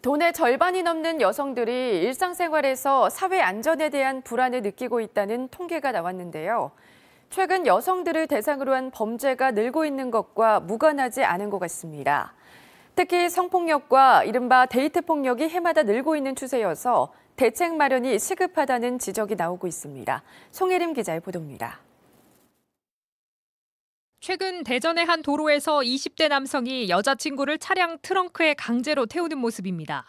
돈의 절반이 넘는 여성들이 일상생활에서 사회 안전에 대한 불안을 느끼고 있다는 통계가 나왔는데요. 최근 여성들을 대상으로 한 범죄가 늘고 있는 것과 무관하지 않은 것 같습니다. 특히 성폭력과 이른바 데이트 폭력이 해마다 늘고 있는 추세여서 대책 마련이 시급하다는 지적이 나오고 있습니다. 송혜림 기자의 보도입니다. 최근 대전의 한 도로에서 20대 남성이 여자친구를 차량 트렁크에 강제로 태우는 모습입니다.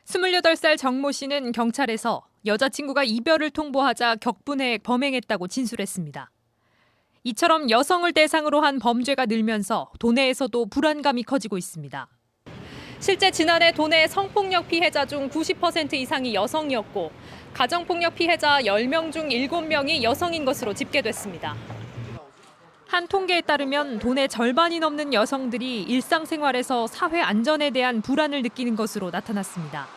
28살 정모 씨는 경찰에서 여자친구가 이별을 통보하자 격분해 범행했다고 진술했습니다. 이처럼 여성을 대상으로 한 범죄가 늘면서 도내에서도 불안감이 커지고 있습니다. 실제 지난해 도내 성폭력 피해자 중 90% 이상이 여성이었고 가정폭력 피해자 10명 중 7명이 여성인 것으로 집계됐습니다. 한 통계에 따르면 도내 절반이 넘는 여성들이 일상생활에서 사회 안전에 대한 불안을 느끼는 것으로 나타났습니다.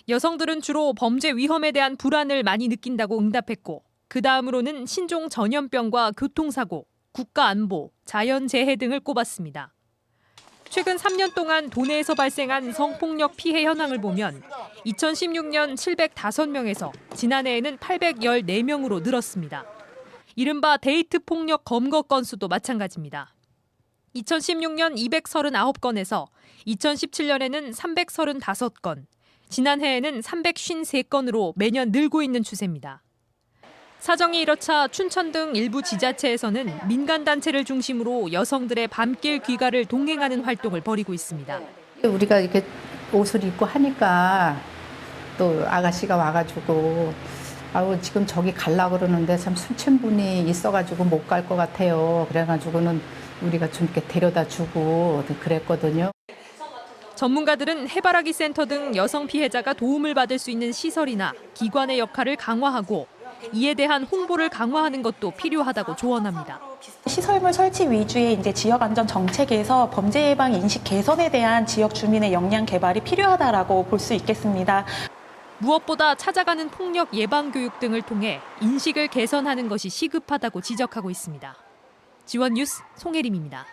여성들은 주로 범죄 위험에 대한 불안을 많이 느낀다고 응답했고 그 다음으로는 신종 전염병과 교통사고, 국가안보, 자연재해 등을 꼽았습니다. 최근 3년 동안 도내에서 발생한 성폭력 피해 현황을 보면 2016년 705명에서 지난해에는 814명으로 늘었습니다. 이른바 데이트 폭력 검거 건수도 마찬가지입니다. 2016년 239건에서 2017년에는 335건, 지난해에는 353건으로 매년 늘고 있는 추세입니다. 사정이 이렇자 춘천 등 일부 지자체에서는 민간단체를 중심으로 여성들의 밤길 귀가를 동행하는 활동을 벌이고 있습니다. 우리가 이렇게 옷을 입고 하니까 또 아가씨가 와가지고 지금 저기 가려고 그러는데 참 술 취한 분이 있어가지고 못 갈 것 같아요. 그래가지고는 우리가 좀 이렇게 데려다 주고 그랬거든요. 전문가들은 해바라기 센터 등 여성 피해자가 도움을 받을 수 있는 시설이나 기관의 역할을 강화하고 이에 대한 홍보를 강화하는 것도 필요하다고 조언합니다. 시설물 설치 위주의 지역 안전 정책에서 범죄 예방 인식 개선에 대한 지역 주민의 역량 개발이 필요하다라고 볼 수 있겠습니다. 무엇보다 찾아가는 폭력 예방 교육 등을 통해 인식을 개선하는 것이 시급하다고 지적하고 있습니다. 지원 뉴스 송혜림입니다.